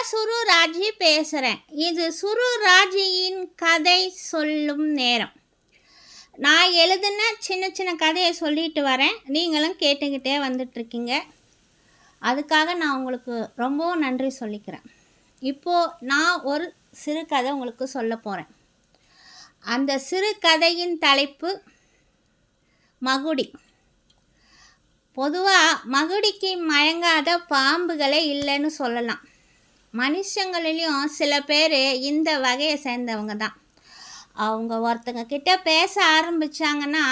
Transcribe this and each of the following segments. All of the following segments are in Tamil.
சுரு ராஜி பேசுகிறேன். இது சுரு ராஜியின் கதை சொல்லும் நேரம். நான் எழுதின சின்ன சின்ன கதையை சொல்லிட்டு வரேன். நீங்களும் கேட்டுக்கிட்டே வந்துட்ருக்கீங்க. அதுக்காக நான் உங்களுக்கு ரொம்பவும் நன்றி சொல்லிக்கிறேன். இப்போது நான் ஒரு சிறுகதை உங்களுக்கு சொல்ல போகிறேன். அந்த சிறுகதையின் தலைப்பு மகுடி. பொதுவாக மகுடிக்கு மயங்காத பாம்புகளே இல்லைன்னு சொல்லலாம். மனுஷங்களிலையும் சில பேர் இந்த வகையை சேர்ந்தவங்க தான். அவங்க ஒருத்தங்க கிட்ட பேச ஆரம்பித்தாங்கன்னா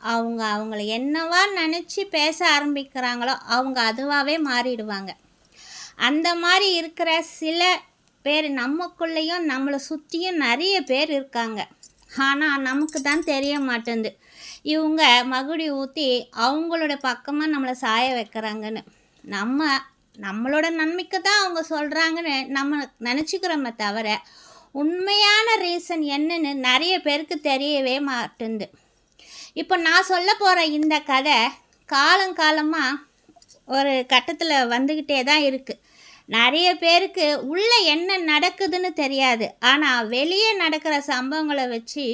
அவங்கள என்னவா நினச்சி பேச ஆரம்பிக்கிறாங்களோ அவங்க அதுவாகவே மாறிடுவாங்க. அந்த மாதிரி இருக்கிற சில பேர் நமக்குள்ளேயும் நம்மளை சுற்றியும் நிறைய பேர் இருக்காங்க. ஆனால் நமக்கு தான் தெரிய மாட்டேங்குது இவங்க மகுடி ஊற்றி அவங்களோட பக்கமாக நம்மளை சாய வைக்கிறாங்கன்னு. நம்மளோட நன்மைக்கு தான் அவங்க சொல்கிறாங்கன்னு நம்ம நினச்சிக்கிறோமே தவிர உண்மையான ரீசன் என்னன்னு நிறைய பேருக்கு தெரியவே மாட்டேங்குது. இப்போ நான் சொல்ல போகிற இந்த கதை காலங்காலமாக ஒரு கட்டத்தில் வந்துக்கிட்டே தான் இருக்குது. நிறைய பேருக்கு உள்ளே என்ன நடக்குதுன்னு தெரியாது. ஆனால் வெளியே நடக்கிற சம்பவங்களை வச்சு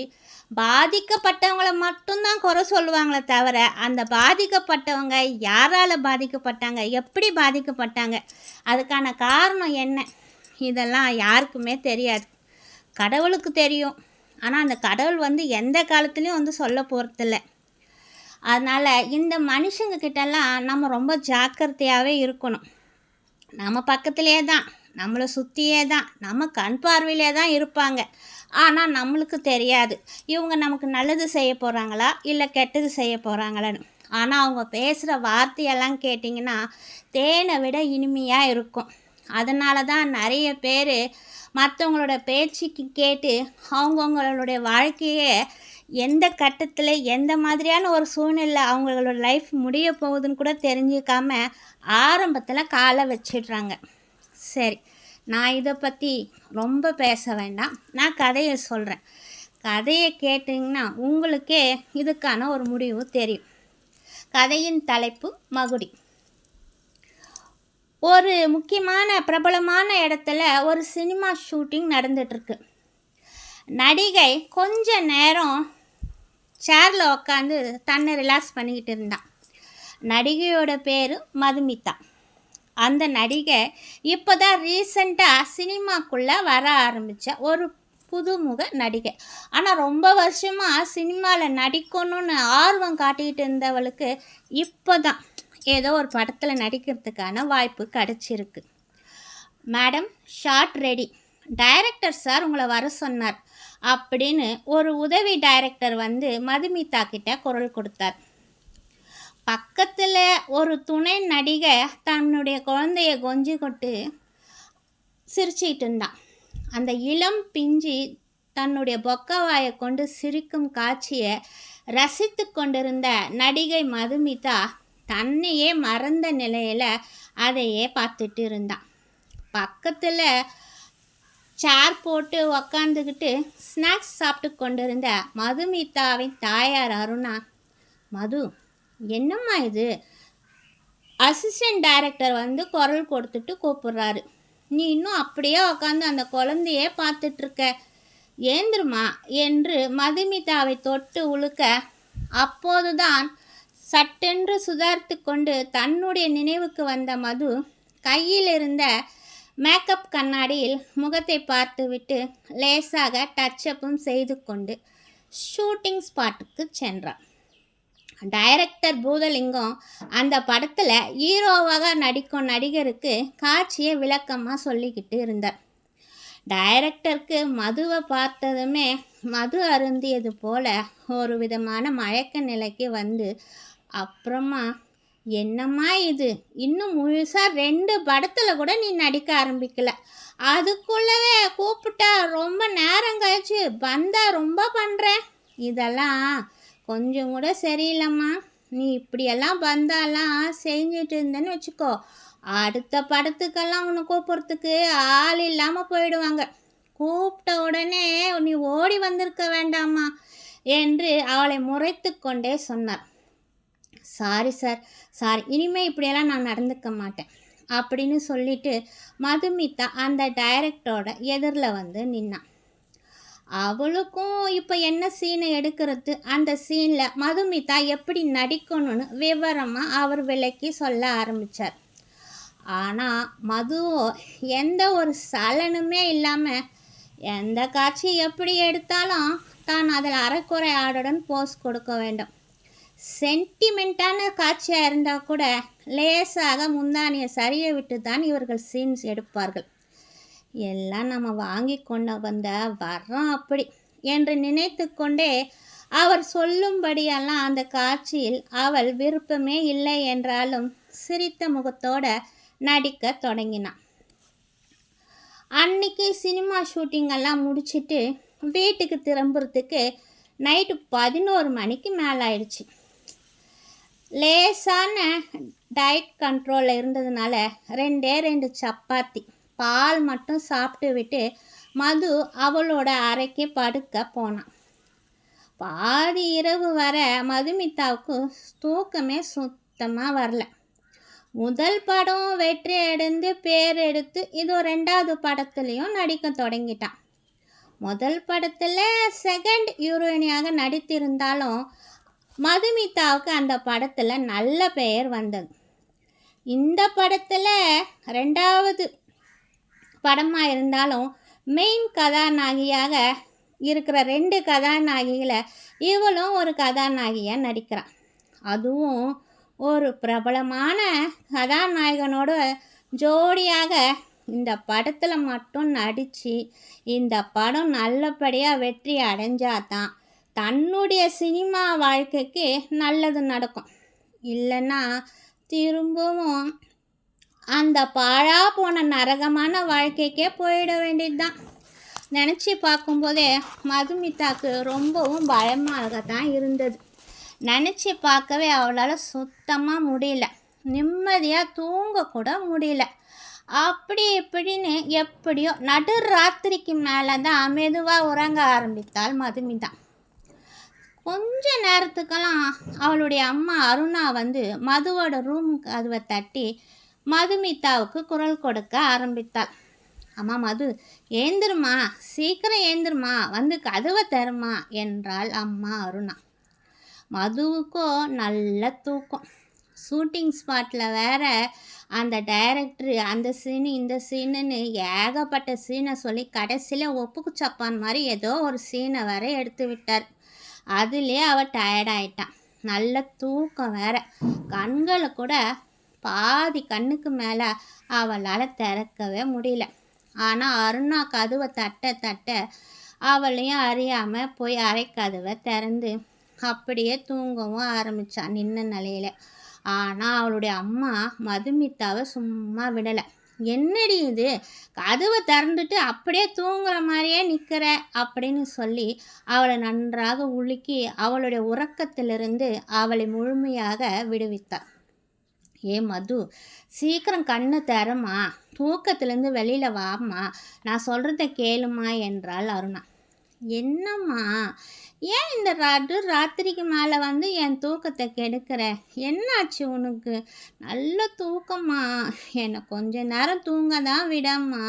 பாதிக்கப்பட்டவங்களை மட்டும்தான் குறை சொல்லுவாங்களே தவிர அந்த பாதிக்கப்பட்டவங்க யாரால் பாதிக்கப்பட்டாங்க, எப்படி பாதிக்கப்பட்டாங்க, அதுக்கான காரணம் என்ன, இதெல்லாம் யாருக்குமே தெரியாது. கடவுளுக்கு தெரியும். ஆனால் அந்த கடவுள் எந்த காலத்துலேயும் சொல்ல போகிறதில்ல. அதனால் இந்த மனுஷங்க கிட்டலாம் நம்ம ரொம்ப ஜாக்கிரதையாகவே இருக்கணும். நம்ம பக்கத்திலே தான், நம்மளை சுற்றியே தான், நம்ம கண் பார்வையிலே தான் இருப்பாங்க. ஆனால் நம்மளுக்கு தெரியாது இவங்க நமக்கு நல்லது செய்ய போகிறாங்களா இல்லை கெட்டது செய்ய போகிறாங்களான்னு. ஆனால் அவங்க பேசுகிற வார்த்தையெல்லாம் கேட்டிங்கன்னா தேனை விட இனிமையாக இருக்கும். அதனால தான் நிறைய பேர் மற்றவங்களோட பேச்சுக்கு கேட்டு அவங்கவுங்களுடைய வாழ்க்கையை எந்த கட்டத்தில் எந்த மாதிரியான ஒரு சூழ்நிலை அவங்களோட லைஃப் முடிய போகுதுன்னு கூட தெரிஞ்சுக்காம ஆரம்பத்தில் காலை வச்சிடுறாங்க. சரி, நான் இதை பற்றி ரொம்ப பேச வேண்டாம். நான் கதையை சொல்கிறேன். கதையை கேட்டிங்கன்னா உங்களுக்கே இதுக்கான ஒரு முடிவு தெரியும். கதையின் தலைப்பு மகுடி. ஒரு முக்கியமான பிரபலமான இடத்துல ஒரு சினிமா ஷூட்டிங் நடந்துகிட்ருக்கு. நடிகை கொஞ்ச நேரம் சேரில் உட்காந்து தன்னை ரிலாக்ஸ் பண்ணிக்கிட்டு இருந்தான். நடிகையோட பேர் மதுமிதா. அந்த நடிகை இப்போ தான் ரீசண்டாக சினிமாக்குள்ளே வர ஆரம்பித்த ஒரு புதுமுக நடிகை. ஆனால் ரொம்ப வருஷமாக சினிமாவில் நடிக்கணும்னு ஆர்வம் காட்டிக்கிட்டு இருந்தவளுக்கு இப்போ தான் ஏதோ ஒரு படத்தில் நடிக்கிறதுக்கான வாய்ப்பு கிடச்சிருக்கு. Madam, shot ready, director sir உங்களை வர சொன்னார் அப்படின்னு ஒரு உதவி டைரக்டர் மதுமிதா கிட்ட குரல் கொடுத்தார். பக்கத்தில் ஒரு துணை நடிகை தன்னுடைய குழந்தைய கொஞ்சி கொண்டு சிரிச்சிட்டு இருந்தான். அந்த இளம் பிஞ்சி தன்னுடைய பொக்கவாயை கொண்டு சிரிக்கும் காட்சியை ரசித்து கொண்டிருந்த நடிகை மதுமிதா தன்னையே மறந்த நிலையில் அதையே பார்த்துட்டு இருந்தான். பக்கத்தில் சேர் போட்டு உக்காந்துக்கிட்டு ஸ்நாக்ஸ் சாப்பிட்டு கொண்டிருந்த மதுமிதாவின் தாயார் அருணா, மது என்னம்மா இது, அசிஸ்டன்ட் டைரக்டர் குரல் கொடுத்துட்டு கூப்பிட்றாரு, நீ இன்னும் அப்படியே உக்காந்து அந்த குழந்தையே பார்த்துட்ருக்க, ஏந்திருமா என்று மதுமிதாவை தொட்டு உழுக்க, அப்போதுதான் சட்டென்று சுதாரித்து கொண்டு தன்னுடைய நினைவுக்கு வந்த மது கையில் இருந்த மேக்கப் கண்ணாடியில் முகத்தை பார்த்துவிட்டு லேசாக டச்சப்பும் செய்து கொண்டு ஷூட்டிங் ஸ்பாட்டுக்கு சென்றார். டைரக்டர் பூதலிங்கம் அந்த படத்தில் ஹீரோவாக நடிக்கும் நடிகருக்கு காட்சியை விளக்கமாக சொல்லிக்கிட்டு இருந்தார். டைரக்டருக்கு மதுவை பார்த்ததுமே மது அருந்தியது போல ஒரு விதமான மயக்க நிலைக்கு அப்புறமா, என்னம்மா இது, இன்னும் முழுசாக 2 படத்தில் கூட நீ நடிக்க ஆரம்பிக்கல, அதுக்குள்ளவே கூப்பிட்டா ரொம்ப நேரம் கழிச்சு வந்தா ரொம்ப பண்ணுறேன், இதெல்லாம் கொஞ்சம் கூட சரியில்லைம்மா, நீ இப்படியெல்லாம் வந்தாலாம் செஞ்சிட்டு இருந்தேன்னு வச்சுக்கோ, அடுத்த படத்துக்கெல்லாம் உன்னை கூப்பிட்றதுக்கு ஆள் இல்லாமல் போயிடுவாங்க, கூப்பிட்ட உடனே நீ ஓடி வந்திருக்க வேண்டாமா என்று அவளை முறைத்து கொண்டே சொன்னார். சாரி சார், சாரி, இனிமேல் இப்படியெல்லாம் நான் நடந்துக்க மாட்டேன், அப்படின்னு சொல்லிட்டு மதுமிதா அந்த டைரக்டரோட எதிரில் வந்து நின்னான். அவளுக்கும் இப்போ என்ன சீனை எடுக்கிறது, அந்த சீனில் மதுமிதா எப்படி நடிக்கணும்னு விவரமாக அவர் விளக்கி சொல்ல ஆரம்பித்தார். ஆனால் மதுவோ எந்த ஒரு சலனமே இல்லாமல் எந்த காட்சி எப்படி எடுத்தாலும் தான் அதில் அரைக்குறை ஆடுடன் போஸ் கொடுக்க வேண்டும். சென்டிமெண்ட்டான காட்சியாக இருந்தால் கூட லேசாக முந்தானியை சரிய விட்டு தான் இவர்கள் சீன்ஸ் எடுப்பார்கள். எல்லாம் நம்ம வாங்கி கொண்டு வந்த வர்றோம் அப்படி என்று நினைத்து கொண்டே அவர் சொல்லும்படியெல்லாம் அந்த காட்சியில் அவள் விருப்பமே இல்லை என்றாலும் சிரித்த முகத்தோட நடிக்க தொடங்கினான். அன்னைக்கு சினிமா ஷூட்டிங்கெல்லாம் முடிச்சுட்டு வீட்டுக்கு திரும்புறதுக்கு நைட்டு 11 மணிக்கு மேலே ஆயிடுச்சு. லேசான டயட் கண்ட்ரோலில் இருந்ததுனால 2 சப்பாத்தி பால் மட்டும் சாப்பிட்டு விட்டு மது அவளோட அறைக்கு படுக்க போனான். பாதி இரவு வர மதுமிதாவுக்கு தூக்கமே சுத்தமாக வரல. முதல் படம் வெற்றி அடைந்து பேர் எடுத்து இதோ 2வது படத்துலேயும் நடிக்க தொடங்கிட்டான். முதல் படத்தில் செகண்ட் ஹீரோயினியாக நடித்திருந்தாலும் மதுமிதாவுக்கு அந்த படத்தில் நல்ல பெயர் வந்தது. இந்த படத்தில் 2வது படமாக இருந்தாலும் மெயின் கதாநாயகியாக இருக்கிற 2 கதாநாயகிகளை இவளும் ஒரு கதாநாயகியாக நடிக்கிறான். அதுவும் ஒரு பிரபலமான கதாநாயகனோட ஜோடியாக இந்த படத்தில் மட்டும் நடித்து இந்த படம் நல்லபடியாக வெற்றி அடைஞ்சாதான் தன்னுடைய சினிமா வாழ்க்கைக்கு நல்லது நடக்கும். இல்லைன்னா திரும்பவும் அந்த பாழா போன நரகமான வாழ்க்கைக்கே போயிட வேண்டியது தான். நினச்சி பார்க்கும்போதே மதுமிதாக்கு ரொம்பவும் பயமாக தான் இருந்தது. நினச்சி பார்க்கவே அவளால் சுத்தமாக முடியல. நிம்மதியாக தூங்கக்கூட முடியல. அப்படி இப்படின்னு எப்படியோ நடு ராத்திரிக்கு மேலே தான் மெதுவாக உறங்க ஆரம்பித்தாள் மதுமிதா. கொஞ்ச நேரத்துக்கெல்லாம் அவளுடைய அம்மா அருணா வந்து மதுவோட ரூம் கதவை தட்டி மதுமிதாவுக்கு குரல் கொடுக்க ஆரம்பித்தாள். அம்மா மது, ஏந்திருமா, சீக்கிரம் ஏந்திருமா, வந்து கதவை தருமா என்றாள் அம்மா அருணா. மதுவுக்கோ நல்ல தூக்கம். ஷூட்டிங் ஸ்பாட்டில் வேற அந்த டைரக்டரு அந்த சீனு இந்த சீனுன்னு ஏகப்பட்ட சீனை சொல்லி கடைசியில் ஒப்புக்கு சப்பான் மாதிரி ஏதோ ஒரு சீனை வேற எடுத்து விட்டார். அதுலேயே அவள் டயர்டாயிட்டான். நல்ல தூக்கம் வேற. கண்களை கூட பாதி கண்ணுக்கு மேலே அவளால் திறக்கவே முடியல. ஆனால் அருணா கதவை தட்ட அவளையும் அறியாமல் போய் அரை கதவை திறந்து அப்படியே தூங்கவும் ஆரம்பித்தான் நின்ன நிலையில். ஆனால் அவளுடைய அம்மா மதுமிதாவை சும்மா விடலை. என்னடி இது, கதவை திறந்துட்டு அப்படியே தூங்குற மாதிரியே நிற்கிற அப்படின்னு சொல்லி அவளை நன்றாக உலுக்கி அவளுடைய உறக்கத்திலிருந்து அவளை முழுமையாக விடுவித்தாள். ஏ மது, சீக்கிரம் கண்ணு தரமா, தூக்கத்துலேருந்து வெளியில் வாமா, நான் சொல்கிறத கேளுமா என்றாள் அருணா. என்னம்மா, ஏன் இந்த ராத்திரிக்கு மேலே வந்து என் தூக்கத்தை கெடுக்கிற? என்னாச்சு உனக்கு? நல்ல தூக்கம்மா, என்னை கொஞ்ச நேரம் தூங்க தான் விடம்மா.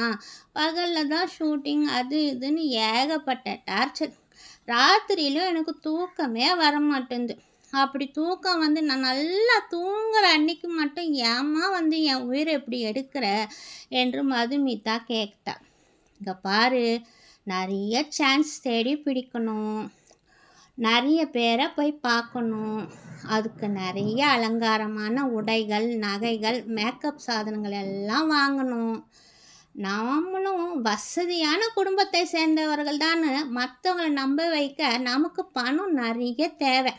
பகலில் தான் ஷூட்டிங் அது இதுன்னு ஏகப்பட்ட டார்ச்சர். ராத்திரியிலும் எனக்கு தூக்கமே வரமாட்டேங்குது. அப்படி தூக்கம் வந்து நான் நல்லா தூங்குற அன்னைக்கு மட்டும் ஏம்மா வந்து என் உயிரை எப்படி எடுக்கிற என்று மதுமிதா கேட்டா. இங்கே பாரு, நிறைய சான்ஸ் தேடி பிடிக்கணும், நிறைய பேரை போய் பார்க்கணும், அதுக்கு நிறைய அலங்காரமான உடைகள் நகைகள் மேக்கப் சாதனங்கள் எல்லாம் வாங்கணும். நாமளும் வசதியான குடும்பத்தை சேர்ந்தவர்கள் தான். மற்றவங்களை நம்ப வைக்க நமக்கு பணம் நிறைய தேவை.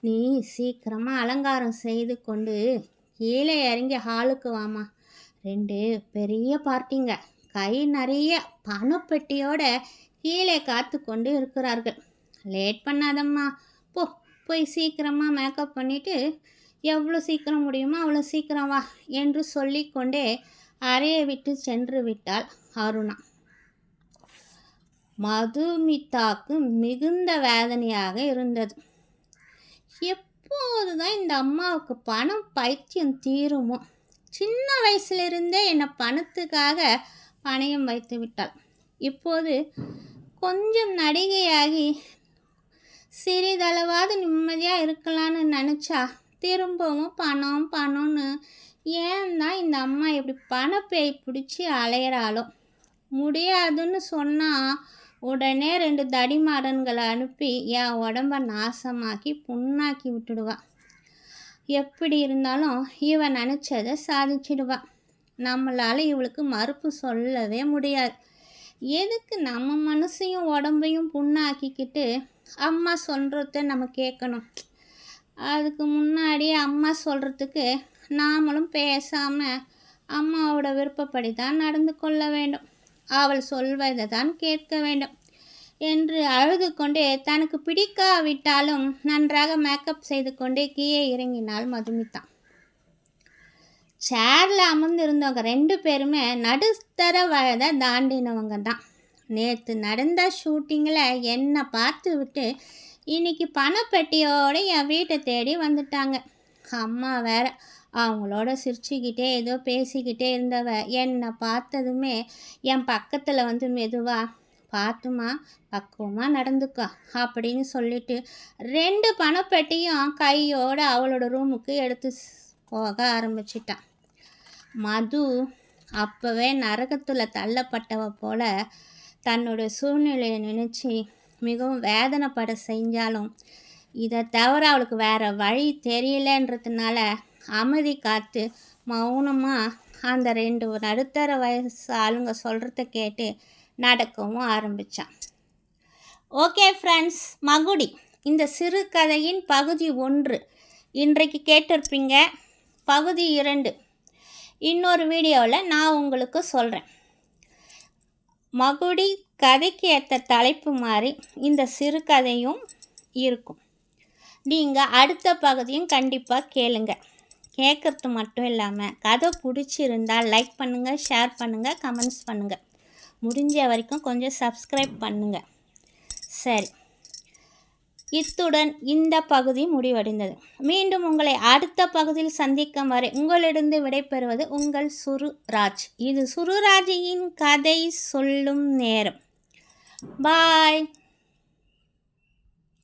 நீ சீக்கிரமாக அலங்காரம் செய்து கொண்டு கீழே இறங்கி ஹாலுக்கு வாமா. 2 பெரிய பார்ட்டிங்க கை நிறைய பணப்பெட்டியோட கீழே காத்து கொண்டு இருக்கிறார்கள். லேட் பண்ணாதம்மா, போய் சீக்கிரமாக மேக்கப் பண்ணிவிட்டு எவ்வளோ சீக்கிரம் முடியுமோ அவ்வளோ சீக்கிரம் வா என்று சொல்லிக்கொண்டே அறையை விட்டு சென்று விட்டாள் அருணா. மதுமிதாக்கு மிகுந்த வேதனையாக இருந்தது. எப்போது தான் இந்த அம்மாவுக்கு பணம் பைத்தியம் தீருமோ? சின்ன வயசிலிருந்தே என்னை பணத்துக்காக பணயம் வைத்து விட்டாள். இப்போது கொஞ்சம் நடிகையாகி சிறிதளவாவது நிம்மதியாக இருக்கலான்னு நினச்சா திரும்பவும் பணம் பணம்னு ஏன் தான் இந்த அம்மா இப்படி பணப்பேய் பிடிச்சி அலையிறாளோ. முடியாதுன்னு சொன்னால் உடனே 2 தடிமாடன்களை அனுப்பி என் உடம்ப நாசமாக்கி புண்ணாக்கி விட்டுடுவா. எப்படி இருந்தாலும் இவன் நினச்சதை சாதிச்சிடுவா. நம்மளால் இவளுக்கு மறுப்பு சொல்லவே முடியாது. எதுக்கு நம்ம மனசையும் உடம்பையும் புண்ணாக்கிக்கிட்டு அம்மா சொல்கிறத நம்ம கேட்கணும்? அதுக்கு முன்னாடி அம்மா சொல்கிறதுக்கு நாமளும் பேசாமல் அம்மாவோட விருப்பப்படி தான் நடந்து கொள்ள வேண்டும். அவள் சொல்வதை தான் கேட்க வேண்டும் என்று அழுது கொண்டே தனக்கு பிடிக்காவிட்டாலும் நன்றாக மேக்கப் செய்து கொண்டே கீழே இறங்கினாள் மதுமிதா. சேரில் அமர்ந்திருந்தவங்க 2 பேருமே நடுத்தர வயதை தாண்டினவங்க தான். நேற்று நடந்த ஷூட்டிங்கில் என்னை பார்த்து விட்டு இன்றைக்கி பணப்பெட்டியோடு என் வீட்டை தேடி வந்துட்டாங்க. அம்மா வேற அவங்களோட சிரிச்சுக்கிட்டே ஏதோ பேசிக்கிட்டே இருந்தவ என்னை பார்த்ததுமே என் பக்கத்தில் வந்து மெதுவாக பார்த்துமா பக்குவமாக நடந்துக்கோ அப்படின்னு சொல்லிட்டு 2 பணப்பெட்டியும் கையோடு அவளோட ரூமுக்கு எடுத்து போக ஆரம்பிச்சிட்டான். மது அப்போவே நரகத்தில் தள்ளப்பட்டவ போல தன்னோட சூழ்நிலையை நினச்சி மிகவும் வேதனைப்பட செஞ்சாலும் இதை தவிர அவளுக்கு வேறு வழி தெரியலன்றதுனால அமைதி காத்து மௌனமாக அந்த 2 நடுத்தர வயசு ஆளுங்க சொல்கிறத கேட்டு நடக்கவும் ஆரம்பித்தான். ஓகே ஃப்ரெண்ட்ஸ், மகுடி இந்த சிறுகதையின் பகுதி 1 இன்றைக்கு கேட்டிருப்பீங்க. பகுதி 2 இன்னொரு வீடியோவில் நான் உங்களுக்கு சொல்கிறேன். மகுடி கதைக்கு ஏற்ற தலைப்பு மாதிரி இந்த சிறுகதையும் இருக்கும். நீங்கள் அடுத்த பகுதியும் கண்டிப்பாக கேளுங்க. கேட்குறது மட்டும் இல்லாமல் கதை பிடிச்சிருந்தால் லைக் பண்ணுங்கள், ஷேர் பண்ணுங்கள், கமெண்ட்ஸ் பண்ணுங்கள். முடிஞ்ச வரைக்கும் கொஞ்சம் சப்ஸ்கிரைப் பண்ணுங்கள். சரி, இத்துடன் இந்த பகுதி முடிவடைந்தது. மீண்டும் உங்களை அடுத்த பகுதியில் சந்திக்கும் வரை உங்களிடம் விடைபெறுவது உங்கள் சுருராஜ். இது சுருராஜின் கதை சொல்லும் நேரம். பாய்.